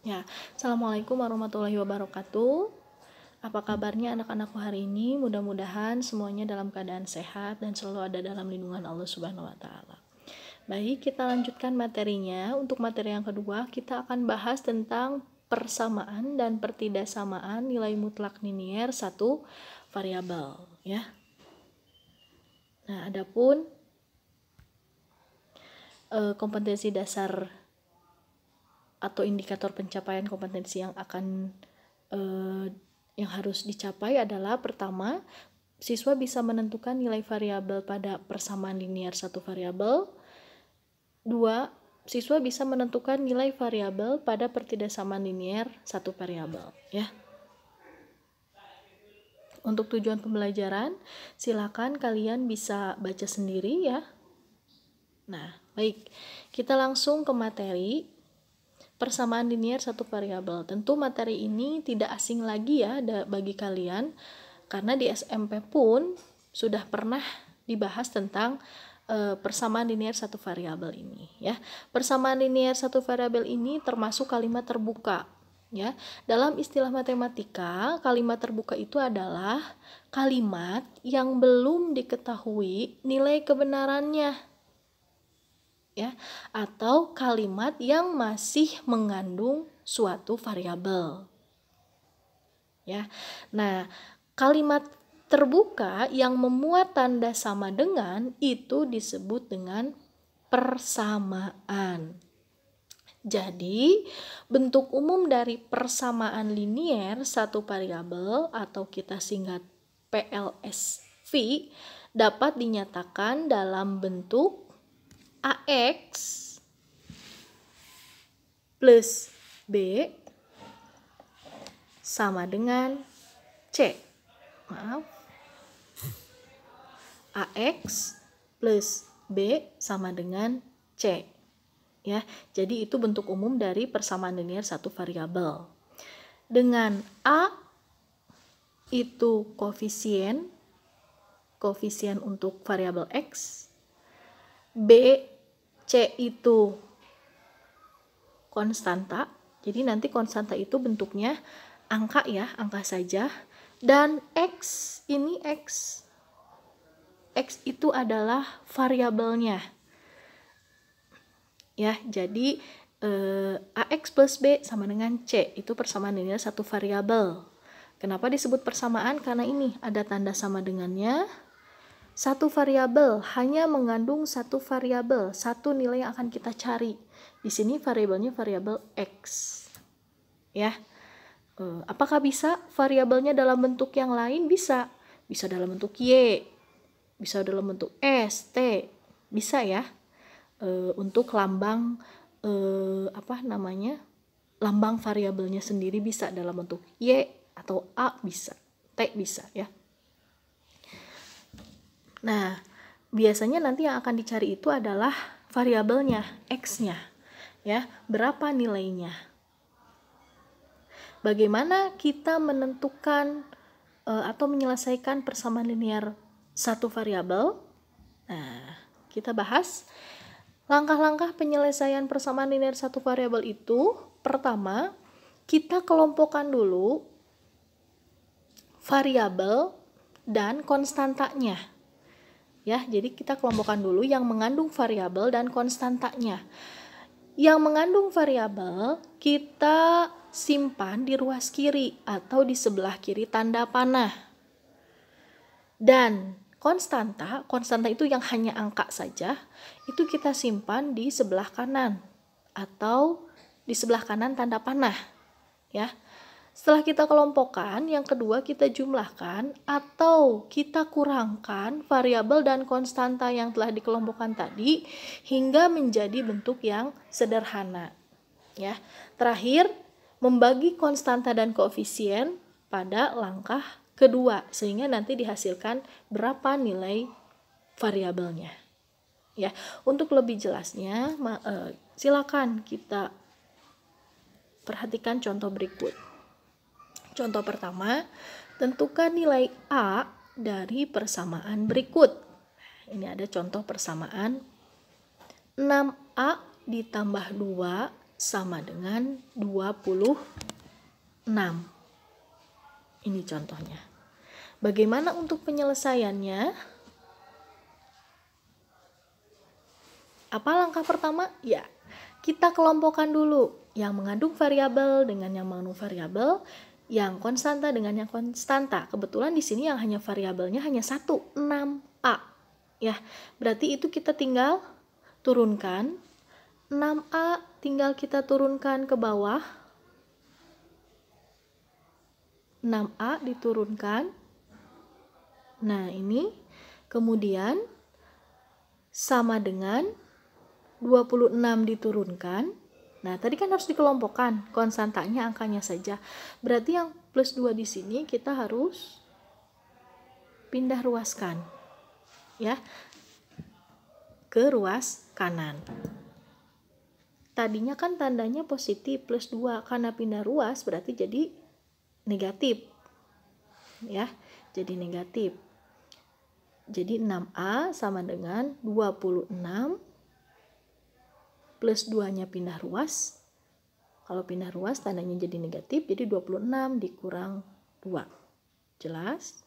Ya, Assalamualaikum warahmatullahi wabarakatuh. Apa kabarnya anak-anakku hari ini? Mudah-mudahan semuanya dalam keadaan sehat dan selalu ada dalam lindungan Allah Subhanahu wa taala. Baik, kita lanjutkan materinya. Untuk materi yang kedua, kita akan bahas tentang persamaan dan pertidaksamaan nilai mutlak linier satu variabel, ya. Nah, adapun kompetensi dasar atau indikator pencapaian kompetensi yang harus dicapai adalah pertama, siswa bisa menentukan nilai variabel pada persamaan linier satu variabel. 2. Siswa bisa menentukan nilai variabel pada pertidaksamaan linier satu variabel, ya. Untuk tujuan pembelajaran, silakan kalian bisa baca sendiri, ya. Nah, baik. Kita langsung ke materi persamaan linier satu variabel. Tentu materi ini tidak asing lagi ya bagi kalian, karena di SMP pun sudah pernah dibahas tentang persamaan linier satu variabel ini, ya. Persamaan linier satu variabel ini termasuk kalimat terbuka, ya. Dalam istilah matematika, kalimat terbuka itu adalah kalimat yang belum diketahui nilai kebenarannya, ya, atau kalimat yang masih mengandung suatu variabel, ya. Nah, kalimat terbuka yang memuat tanda sama dengan itu disebut dengan persamaan. Jadi, bentuk umum dari persamaan linier satu variabel atau kita singkat PLSV dapat dinyatakan dalam bentuk AX plus B sama dengan C. AX plus B sama dengan C. Ya, jadi itu bentuk umum dari persamaan linier satu variabel. Dengan A itu koefisien untuk variabel X, B, C itu konstanta. Jadi nanti konstanta itu bentuknya angka, ya, angka saja. Dan X ini X itu adalah variabelnya, ya. Jadi AX plus B sama dengan C itu persamaan linier satu variabel. Kenapa disebut persamaan? Karena ini ada tanda sama dengannya. Satu variabel hanya mengandung satu variabel, satu nilai yang akan kita cari. Di sini variabelnya variabel X, ya. Apakah bisa variabelnya dalam bentuk yang lain? Bisa dalam bentuk Y, bisa dalam bentuk S, T, bisa, ya. Untuk lambang lambang variabelnya sendiri bisa dalam bentuk Y atau A, bisa, T bisa, ya. Nah, biasanya nanti yang akan dicari itu adalah variabelnya, X-nya, ya, berapa nilainya. Bagaimana kita menentukan atau menyelesaikan persamaan linier satu variabel? Nah, kita bahas langkah-langkah penyelesaian persamaan linier satu variabel itu. Pertama, kita kelompokkan dulu variabel dan konstantanya, ya. Jadi kita kelompokkan dulu yang mengandung variabel dan konstantanya. Yang mengandung variabel kita simpan di ruas kiri atau di sebelah kiri tanda panah. Dan konstanta itu yang hanya angka saja, itu kita simpan di sebelah kanan atau di sebelah kanan tanda panah, ya. Setelah kita kelompokkan, yang kedua kita jumlahkan atau kita kurangkan variabel dan konstanta yang telah dikelompokkan tadi hingga menjadi bentuk yang sederhana, ya. Terakhir, membagi konstanta dan koefisien pada langkah kedua sehingga nanti dihasilkan berapa nilai variabelnya, ya. Untuk lebih jelasnya, silakan kita perhatikan contoh berikut. Contoh pertama, tentukan nilai A dari persamaan berikut. Ini ada contoh persamaan 6A ditambah 2 sama dengan 26. Ini contohnya. Bagaimana untuk penyelesaiannya? Apa langkah pertama? Ya, kita kelompokkan dulu yang mengandung variabel dengan yang mengandung variabel, yang konstanta dengan yang konstanta. Kebetulan di sini yang hanya variabelnya hanya 1, 6A. Ya, berarti itu kita tinggal turunkan. 6A tinggal kita turunkan ke bawah. 6A diturunkan. Nah, ini kemudian sama dengan 26 diturunkan. Nah, tadi kan harus dikelompokkan, konstantanya angkanya saja. Berarti yang plus 2 di sini kita harus pindah ruaskan. Ya. Ke ruas kanan. Tadinya kan tandanya positif plus 2, karena pindah ruas berarti jadi negatif. Ya, jadi negatif. Jadi 6A sama dengan 26 plus 2-nya pindah ruas. Kalau pindah ruas tandanya jadi negatif, jadi 26 dikurang 2. Jelas?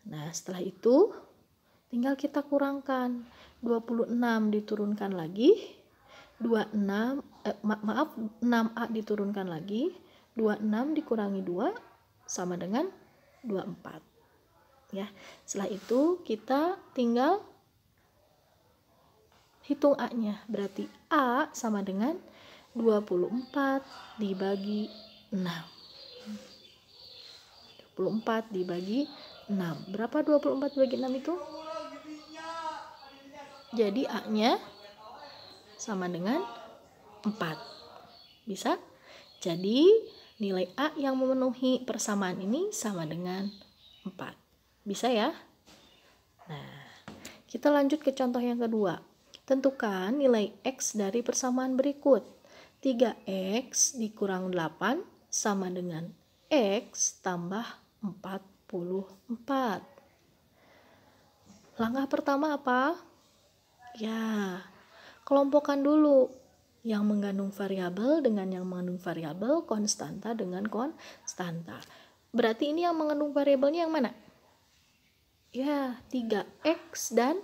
Nah, setelah itu tinggal kita kurangkan. 26 diturunkan lagi. 6A diturunkan lagi. 26 dikurangi 2 sama dengan 24. Ya, setelah itu kita tinggal hitung A-nya. Berarti A sama dengan 24 dibagi 6. 24 dibagi 6. Berapa 24 dibagi 6 itu? Jadi A-nya sama dengan 4. Bisa? Jadi nilai A yang memenuhi persamaan ini sama dengan 4. Bisa ya? Nah, kita lanjut ke contoh yang kedua. Tentukan nilai X dari persamaan berikut. 3X dikurang 8 sama dengan X tambah 44. Langkah pertama apa? Ya, kelompokkan dulu yang mengandung variabel dengan yang mengandung variabel, konstanta dengan konstanta. Berarti ini yang mengandung variabelnya yang mana? Ya, 3X dan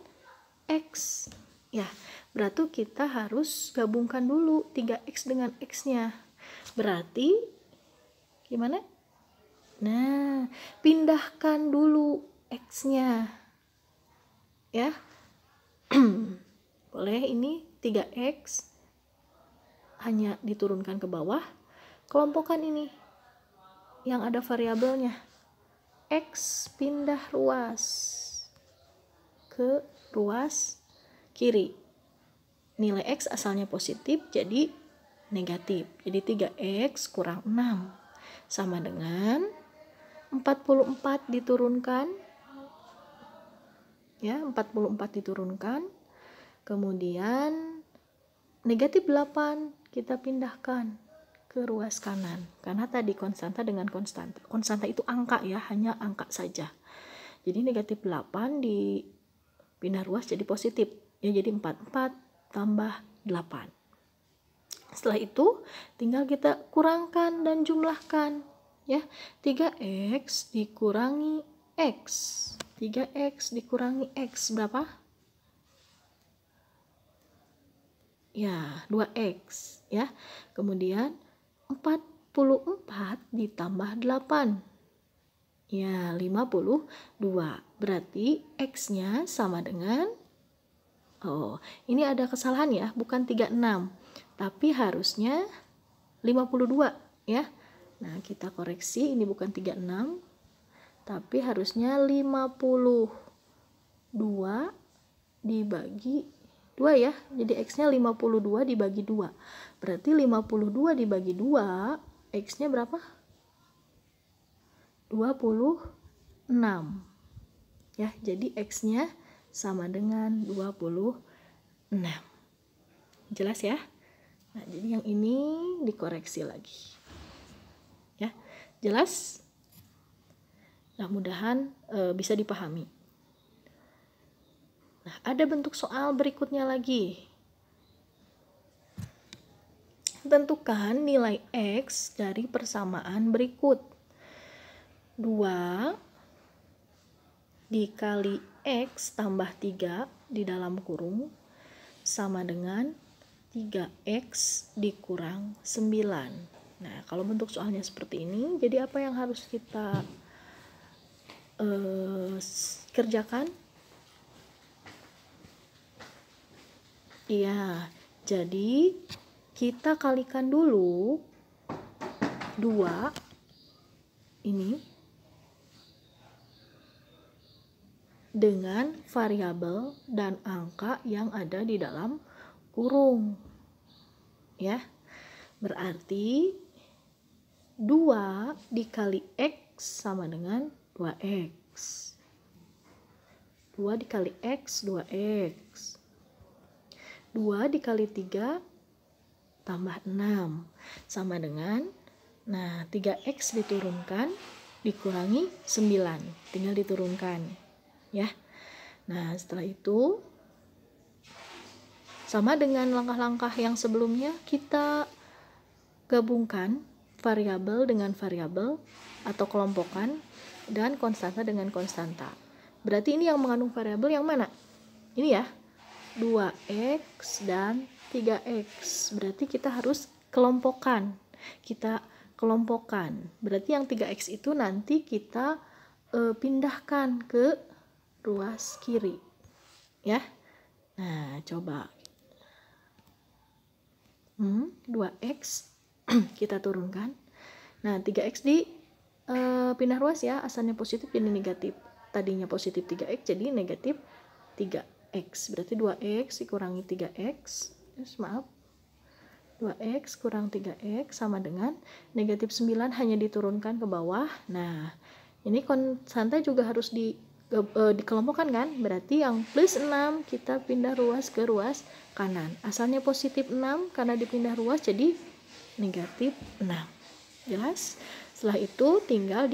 X. Ya, berarti kita harus gabungkan dulu 3X dengan X-nya. Berarti gimana? Nah, pindahkan dulu X-nya. Ya. Boleh ini 3X hanya diturunkan ke bawah. Kelompokkan ini yang ada variabelnya. X pindah ruas ke ruas kiri. Nilai X asalnya positif jadi negatif. Jadi 3X kurang 6 sama dengan 44 diturunkan. Ya, 44 diturunkan. Kemudian negatif 8 kita pindahkan ke ruas kanan, karena tadi konstanta dengan konstanta. Konstanta itu angka ya, hanya angka saja. Jadi negatif 8 dipindah ruas jadi positif. Ya, jadi 44 tambah 8. Setelah itu tinggal kita kurangkan dan jumlahkan. Ya, 3X dikurangi X. 3X dikurangi X berapa? Ya, 2X. Ya, kemudian 44 ditambah 8. Ya, 52. Berarti X-nya sama dengan, ini ada kesalahan ya, bukan 36. Tapi harusnya 52 ya. Nah, kita koreksi, ini bukan 36. Tapi harusnya 52 dibagi 2 ya. Jadi X-nya 52 dibagi 2. Berarti 52 dibagi 2, X-nya berapa? 26. Ya, jadi X-nya sama dengan 26. Jelas ya? Nah, jadi yang ini dikoreksi lagi. Ya, jelas? Mudah-mudahan bisa dipahami. Nah, ada bentuk soal berikutnya lagi. Tentukan nilai X dari persamaan berikut. 2 dikali X tambah 3 di dalam kurung sama dengan 3X dikurang 9. Nah, kalau bentuk soalnya seperti ini, jadi apa yang harus kita kerjakan? Iya, jadi kita kalikan dulu 2 ini dengan variabel dan angka yang ada di dalam kurung. Ya. Berarti 2 dikali X sama dengan 2X. 2 dikali X, 2X. 2 dikali 3 tambah 6 sama dengan, nah 3X diturunkan dikurangi 9, tinggal diturunkan ya. Nah setelah itu sama dengan langkah-langkah yang sebelumnya, kita gabungkan variabel dengan variabel atau kelompokan dan konstanta dengan konstanta. Berarti ini yang mengandung variabel yang mana? Ini ya, 2X dan 3X. Berarti kita harus kelompokkan. Kita kelompokkan. Berarti yang 3X itu nanti kita pindahkan ke ruas kiri. Ya. Nah, coba. 2X kita turunkan. Nah, 3X di pindah ruas ya, asalnya positif ini negatif. Tadinya positif 3X jadi negatif 3X. Berarti 2X dikurangi 3X. Maaf. 2X kurang 3X sama dengan negatif 9 hanya diturunkan ke bawah. Nah, ini konstanta juga harus dikelompokkan kan? Berarti yang plus 6 kita pindah ruas ke ruas kanan. Asalnya positif 6 karena dipindah ruas jadi negatif 6. Jelas? Setelah itu tinggal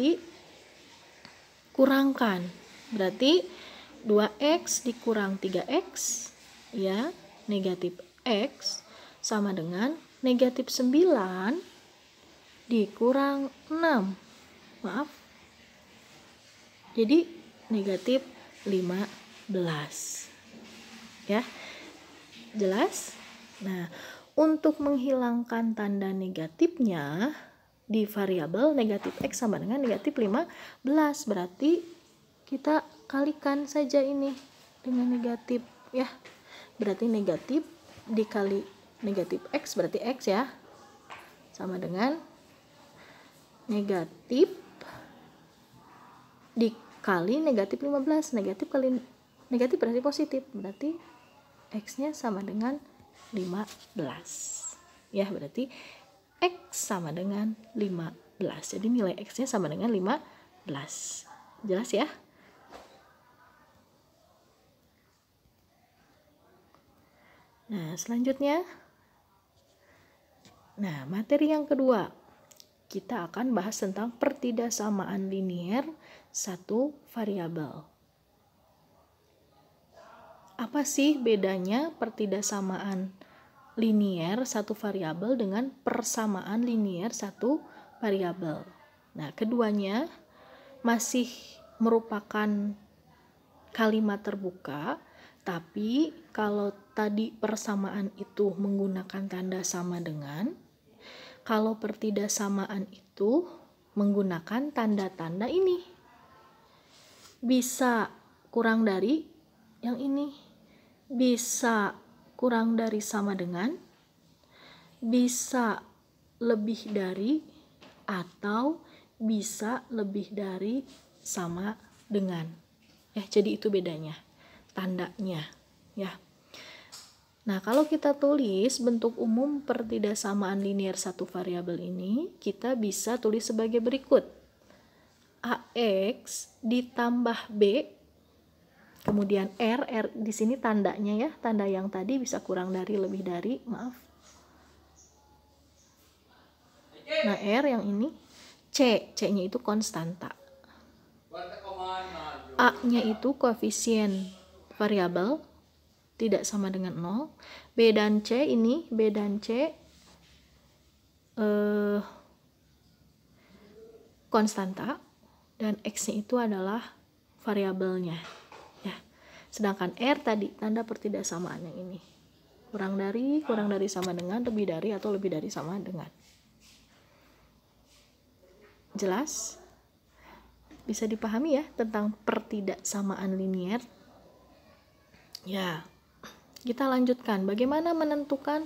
dikurangkan. Berarti 2X dikurang 3X ya, negatif X sama dengan negatif 9 dikurang 6. Maaf. Jadi negatif 15. Ya. Jelas? Nah, untuk menghilangkan tanda negatifnya di variabel negatif X sama dengan negatif 15. Berarti kita kalikan saja ini dengan negatif ya. Berarti negatif dikali negatif X berarti X ya. Sama dengan negatif dikali negatif 15. Negatif kali negatif berarti positif. Berarti X-nya sama dengan 15. Ya, berarti X sama dengan 15. Jadi nilai X-nya sama dengan 15. Jelas ya? Nah, selanjutnya. Nah, materi yang kedua. Kita akan bahas tentang pertidaksamaan linier satu variabel. Apa sih bedanya pertidaksamaan linier satu variabel dengan persamaan linier satu variabel? Nah, keduanya masih merupakan kalimat terbuka, tapi kalau tadi persamaan itu menggunakan tanda sama dengan, kalau pertidaksamaan itu menggunakan tanda-tanda ini. Bisa kurang dari yang ini, bisa kurang dari sama dengan, bisa lebih dari, atau bisa lebih dari sama dengan. Jadi itu bedanya, tandanya ya. Nah, kalau kita tulis bentuk umum pertidaksamaan linier satu variabel ini, kita bisa tulis sebagai berikut. AX ditambah B, kemudian R di sini tandanya ya, tanda yang tadi bisa kurang dari, lebih dari, maaf. Nah, R yang ini, C-nya itu konstanta. A-nya itu koefisien variabel, tidak sama dengan 0. B dan C ini, B dan C konstanta dan X-nya itu adalah variabelnya ya. Sedangkan R tadi tanda pertidaksamaan yang ini. Kurang dari sama dengan, lebih dari atau lebih dari sama dengan. Jelas? Bisa dipahami ya tentang pertidaksamaan linier? Ya. Kita lanjutkan. Bagaimana menentukan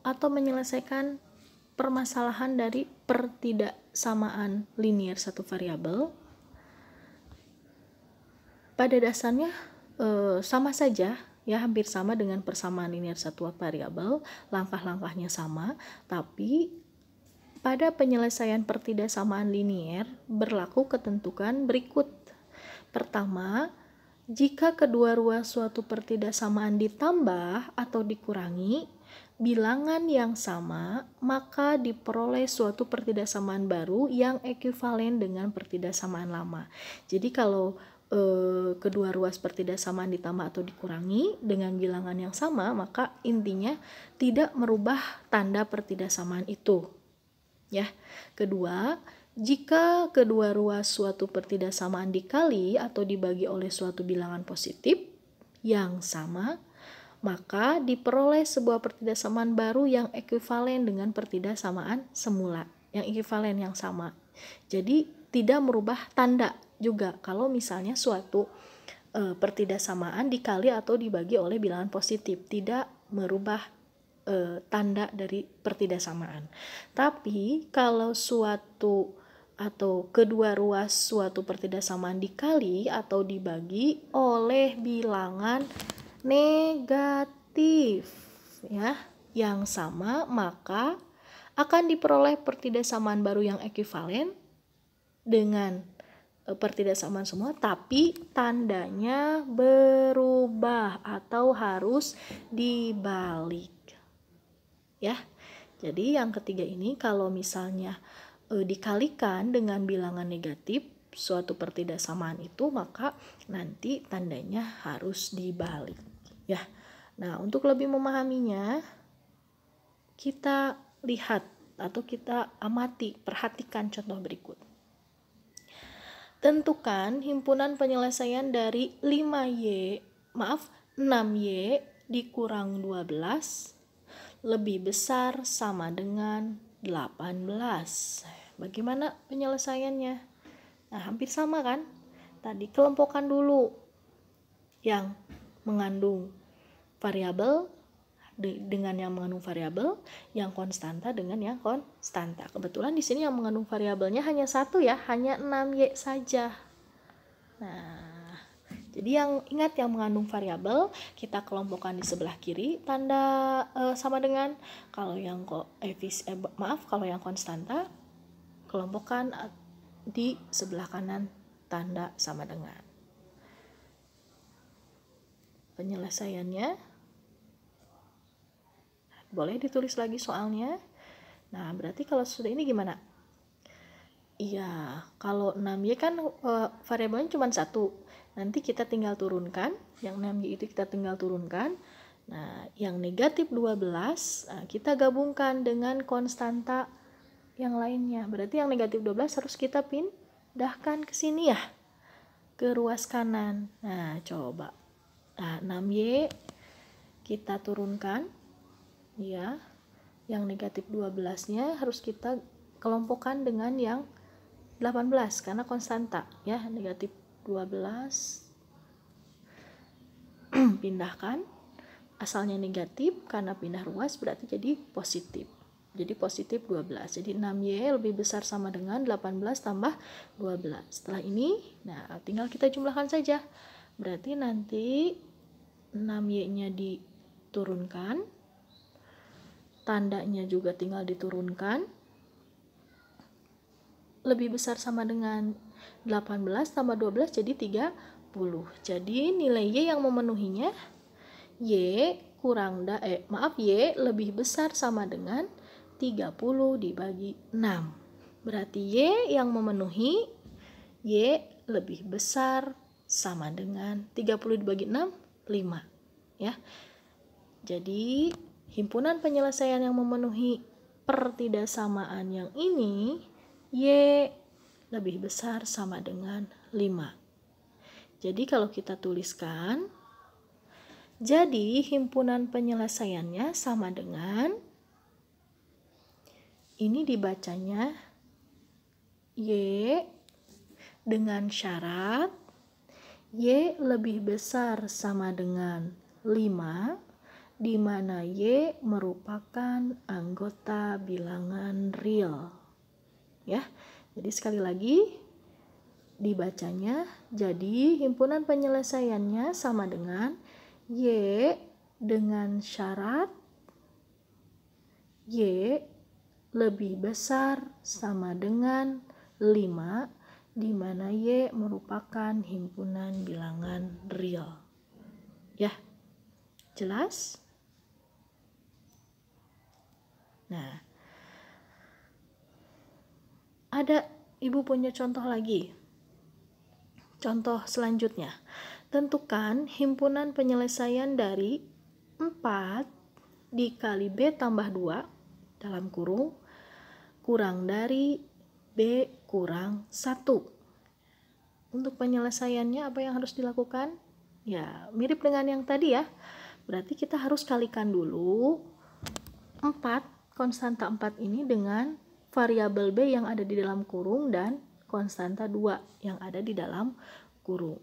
atau menyelesaikan permasalahan dari pertidaksamaan linier satu variabel? Pada dasarnya sama saja ya, hampir sama dengan persamaan linier satu variabel, langkah-langkahnya sama, tapi pada penyelesaian pertidaksamaan linier berlaku ketentuan berikut. Pertama, jika kedua ruas suatu pertidaksamaan ditambah atau dikurangi bilangan yang sama, maka diperoleh suatu pertidaksamaan baru yang ekuivalen dengan pertidaksamaan lama. Jadi kalau kedua ruas pertidaksamaan ditambah atau dikurangi dengan bilangan yang sama, maka intinya tidak merubah tanda pertidaksamaan itu. Ya. Kedua, jika kedua ruas suatu pertidaksamaan dikali atau dibagi oleh suatu bilangan positif yang sama, maka diperoleh sebuah pertidaksamaan baru yang ekuivalen dengan pertidaksamaan semula, yang ekuivalen yang sama. Jadi tidak merubah tanda juga kalau misalnya suatu pertidaksamaan dikali atau dibagi oleh bilangan positif, tidak merubah tanda dari pertidaksamaan. Tapi kalau suatu atau kedua ruas suatu pertidaksamaan dikali atau dibagi oleh bilangan negatif ya yang sama, maka akan diperoleh pertidaksamaan baru yang ekuivalen dengan pertidaksamaan semua, tapi tandanya berubah atau harus dibalik ya. Jadi yang ketiga ini kalau misalnya dikalikan dengan bilangan negatif suatu pertidaksamaan itu, maka nanti tandanya harus dibalik ya. Nah, untuk lebih memahaminya kita lihat atau kita amati, perhatikan contoh berikut. Tentukan himpunan penyelesaian dari 6Y dikurang 12 lebih besar sama dengan 18. Bagaimana penyelesaiannya? Nah, hampir sama kan? Tadi kelompokkan dulu yang mengandung variabel dengan yang mengandung variabel, yang konstanta dengan yang konstanta. Kebetulan di sini yang mengandung variabelnya hanya satu ya, hanya 6Y saja. Nah, jadi yang ingat yang mengandung variabel kita kelompokkan di sebelah kiri tanda sama dengan, kalau yang kalau yang konstanta kelompokkan di sebelah kanan tanda sama dengan. Penyelesaiannya boleh ditulis lagi soalnya. Nah, berarti kalau sudah ini gimana? Iya, kalau 6Y kan variabelnya cuma satu. Nanti kita tinggal turunkan, yang 6Y itu kita tinggal turunkan. Nah, yang negatif 12 kita gabungkan dengan konstanta yang lainnya. Berarti yang negatif 12 harus kita pindahkan ke sini ya, ke ruas kanan. Nah, coba. Nah, 6Y kita turunkan. Ya, yang negatif 12-nya harus kita kelompokkan dengan yang 18 karena konstanta ya, negatif 12 pindahkan, asalnya negatif karena pindah ruas berarti jadi positif. Jadi positif 12. Jadi 6Y lebih besar sama dengan 18 tambah 12. Setelah ini, nah tinggal kita jumlahkan saja. Berarti nanti 6Y-nya diturunkan, tandanya juga tinggal diturunkan, lebih besar sama dengan 18 tambah 12 jadi 30. Jadi nilai Y yang memenuhinya Y lebih besar sama dengan 30 dibagi 6. Berarti Y yang memenuhi Y lebih besar sama dengan 30 dibagi 6, 5 ya. Jadi himpunan penyelesaian yang memenuhi pertidaksamaan yang ini, Y lebih besar sama dengan 5. Jadi kalau kita tuliskan, jadi himpunan penyelesaiannya sama dengan, ini dibacanya Y dengan syarat Y lebih besar sama dengan 5, di mana Y merupakan anggota bilangan real. Ya. Jadi sekali lagi dibacanya, jadi himpunan penyelesaiannya sama dengan Y dengan syarat Y lebih besar sama dengan 5, di mana Y merupakan himpunan bilangan real. Ya, jelas? Nah, ada Ibu punya contoh lagi. Contoh selanjutnya, tentukan himpunan penyelesaian dari 4 dikali B tambah 2 dalam kurung kurang dari B kurang 1. Untuk penyelesaiannya apa yang harus dilakukan? Ya, mirip dengan yang tadi ya. Berarti kita harus kalikan dulu 4, konstanta 4 ini dengan variabel B yang ada di dalam kurung dan konstanta 2 yang ada di dalam kurung.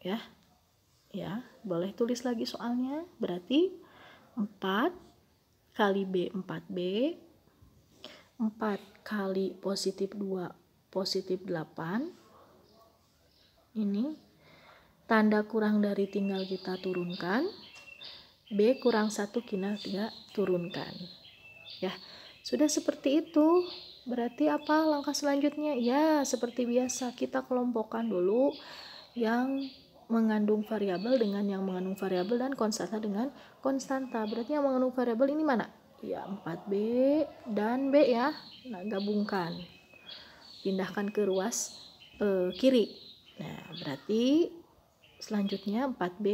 Ya. Ya, boleh tulis lagi soalnya. Berarti 4 kali B 4B, 4 kali positif 2 positif 8. Ini tanda kurang dari tinggal kita turunkan. B kurang 1 kita turunkan. Ya, sudah seperti itu. Berarti apa langkah selanjutnya? Ya, seperti biasa kita kelompokkan dulu yang mengandung variabel dengan yang mengandung variabel dan konstanta dengan konstanta. Berarti yang mengandung variabel ini mana? Ya, 4B dan B ya. Nah, gabungkan. Pindahkan ke ruas kiri. Nah, berarti selanjutnya 4B,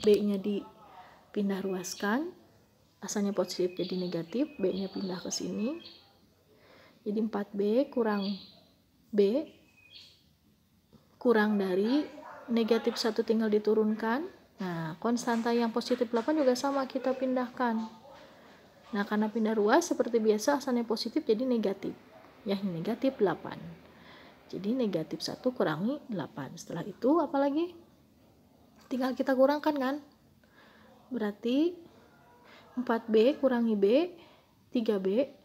B-nya dipindah ruaskan. Asalnya positif jadi negatif, B-nya pindah ke sini. Jadi 4B kurang B kurang dari negatif 1 tinggal diturunkan. Nah, konstanta yang positif 8 juga sama kita pindahkan. Nah, karena pindah ruas seperti biasa asalnya positif jadi negatif. Ya, negatif 8. Jadi negatif 1 kurangi 8. Setelah itu apa lagi? Tinggal kita kurangkan kan? Berarti 4B kurangi B, 3B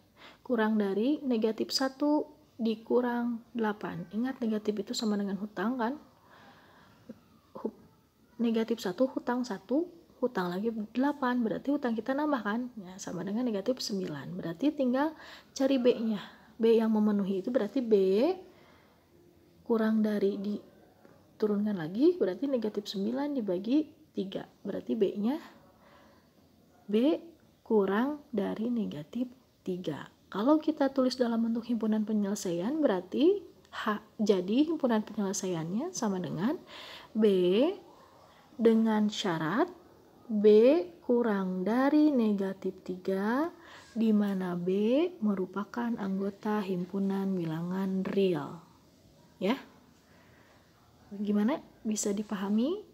kurang dari negatif 1 dikurang 8. Ingat negatif itu sama dengan hutang kan? Negatif 1 hutang 1, hutang lagi 8, berarti hutang kita nambah kan? Ya, sama dengan negatif 9. Berarti tinggal cari B-nya. B yang memenuhi itu berarti B kurang dari diturunkan lagi, berarti negatif 9 dibagi 3. Berarti B-nya B kurang dari negatif 3. Kalau kita tulis dalam bentuk himpunan penyelesaian, berarti jadi himpunan penyelesaiannya sama dengan B dengan syarat B kurang dari negatif 3, di mana B merupakan anggota himpunan bilangan real. Ya. Gimana? Bisa dipahami?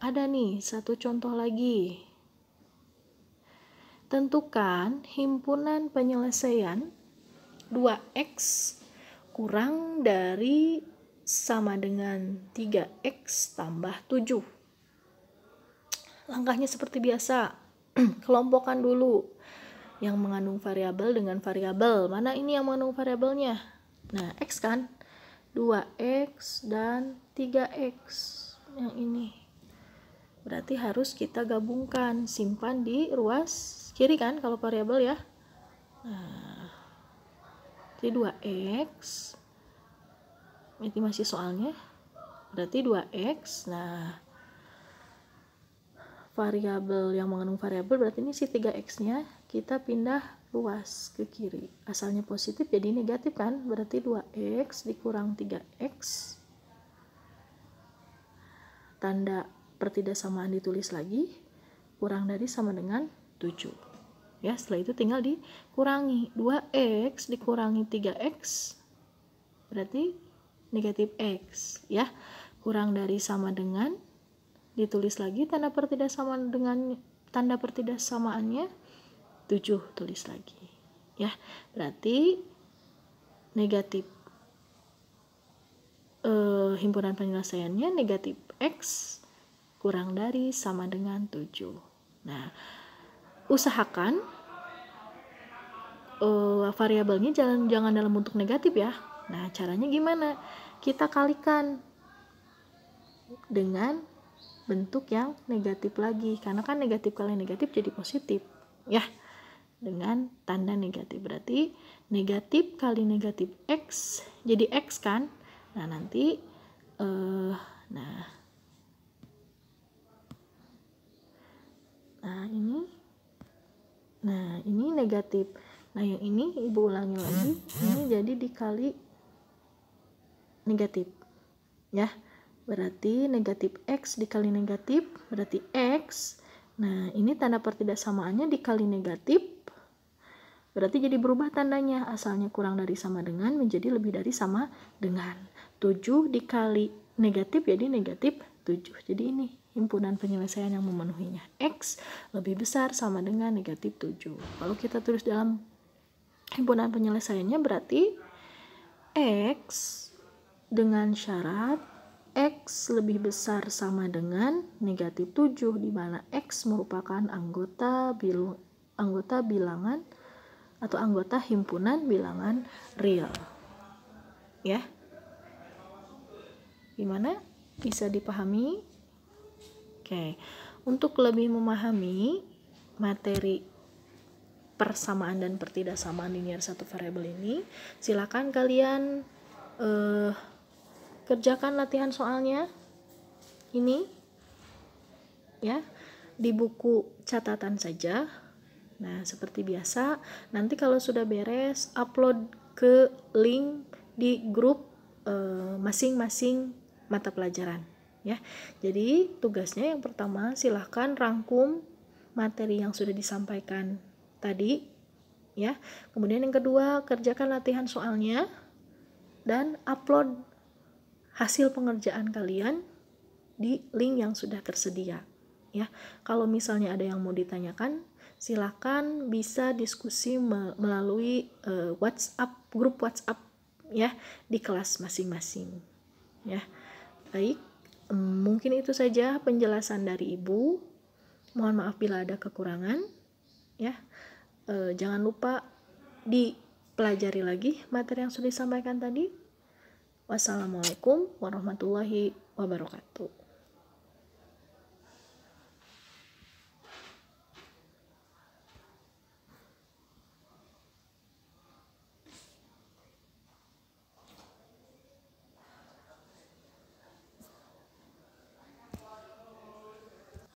Ada nih satu contoh lagi. Tentukan himpunan penyelesaian 2x kurang dari sama dengan 3x tambah 7. Langkahnya seperti biasa. Kelompokkan dulu yang mengandung variabel dengan variabel. Mana ini yang mengandung variabelnya? Nah, x kan? 2x dan 3x. Yang ini. Berarti harus kita gabungkan. Simpan di ruas kiri kan kalau variabel ya. Nah, jadi 2x. Ini masih soalnya. Berarti 2x. Nah, variabel yang mengandung variabel berarti ini si 3x-nya kita pindah ruas ke kiri. Asalnya positif jadi negatif kan? Berarti 2x dikurang 3x. Tanda pertidaksamaan ditulis lagi. Kurang dari sama dengan 7. Ya, setelah itu tinggal dikurangi. 2x dikurangi 3x berarti negatif x, ya. Kurang dari sama dengan, ditulis lagi tanda pertidaksamaannya, samaannya 7, tulis lagi, ya. Berarti negatif himpunan penyelesaiannya negatif x kurang dari sama dengan 7. Nah, usahakan variabelnya jangan dalam bentuk negatif ya. Nah, caranya gimana? Kita kalikan dengan bentuk yang negatif lagi, karena kan negatif kali negatif jadi positif, ya, dengan tanda negatif. Berarti negatif kali negatif x jadi x kan. Nah, nanti ini negatif. Nah, yang ini ibu ulangi lagi, ini jadi dikali negatif, ya. Berarti negatif x dikali negatif berarti x. Nah, ini tanda pertidaksamaannya dikali negatif, berarti jadi berubah tandanya, asalnya kurang dari sama dengan menjadi lebih dari sama dengan. 7 dikali negatif jadi negatif 7. Jadi ini himpunan penyelesaian yang memenuhinya. X lebih besar sama dengan negatif 7. Kalau kita tulis dalam himpunan penyelesaiannya berarti X dengan syarat X lebih besar sama dengan negatif 7, di mana X merupakan anggota bilangan atau anggota himpunan bilangan real. Ya. Gimana? Bisa dipahami? Oke. Untuk lebih memahami materi persamaan dan pertidaksamaan linear satu variabel ini, silakan kalian kerjakan latihan soalnya ini, ya, di buku catatan saja. Nah, seperti biasa, nanti kalau sudah beres, upload ke link di grup masing-masing mata pelajaran, ya. Jadi tugasnya yang pertama, silahkan rangkum materi yang sudah disampaikan tadi, ya. Kemudian yang kedua, kerjakan latihan soalnya dan upload hasil pengerjaan kalian di link yang sudah tersedia, ya. Kalau misalnya ada yang mau ditanyakan, silakan bisa diskusi melalui grup WhatsApp, ya, di kelas masing-masing, ya. Baik, mungkin itu saja penjelasan dari Ibu. Mohon maaf bila ada kekurangan, ya. Jangan lupa dipelajari lagi materi yang sudah disampaikan tadi. Wassalamualaikum warahmatullahi wabarakatuh.